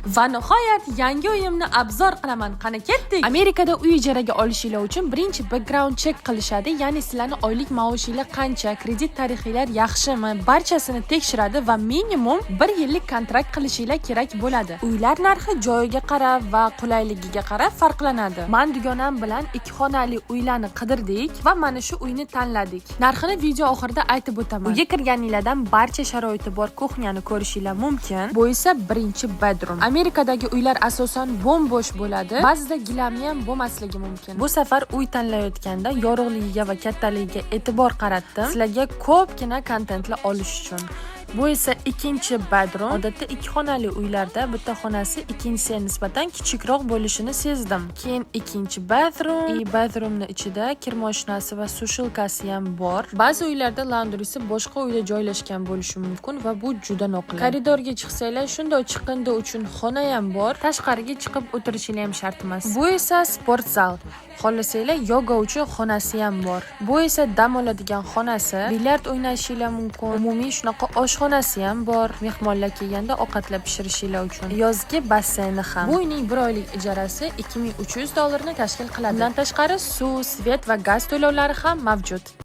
Va nihoyat yangi uyimni abzor qilaman. Qani ketdik. Amerikada uy ijaraga olishinglar uchun birinchi background check qilishadi, ya'ni sizlarning oylik maoshinglar qancha, kredit tarixinglar yaxshimi, barchasini tekshiradi va minimum 1 yillik kontrakt qilishinglar kerak bo'ladi. Uylar narxi joyiga qarab va qulayligiga qarab farqlanadi. Men dugonam bilan 2 xonali uylarni qidirdik va mana shu uyni tanladik. Narxini video oxirida aytib o'taman. Uyga kirganinglardan barcha sharoiti bor kuxnyani ko'rishinglar mumkin. Bu esa birinchi bedroom. Amerikadagi uylar asosan bo'm-bo'sh bo'ladi. Ba'zida gilamli ham bo'lmasligi mumkin. Bu safar uy tanlayotganda yorug'ligiga va kattaligiga e'tibor qaratdim. Sizlarga ko'pgina kontentlar olish uchun. Bu esa ikkinchi bedroom. Odatda 2 xonali uylarda bitta xonasi ikkinchisiga nisbatan kichikroq bo'lishini sezdim. Keyin ikkinchi bedroom. Bedroomning ichida kir mashinasi va sushilkasi ham bor. Ba'zi uylarda laundrysi boshqa uyda joylashgan bo'lishi mumkin va bu juda noqulay. Koridorga chiqsanglar, shunday chiqindi uchun xona ham bor. Tashqariga chiqib o'tirishingiz ham shart emas. Bu esa sport zal. Xohlasanglar yoga uchun xonasi ham bor. Bu esa dam oladigan xonasi, bilyard o'ynashinglar mumkin. Umumiy shunaqa oshxonasi ham bor. Mehmonlar kelganda ovqatlar pishirishinglar uchun. Yozgi basseyni ham. Bu uyning 1 oylik ijarasi $2300 tashkil qiladi. Bundan tashqari suv, svet va gaz to'lovlari ham mavjud.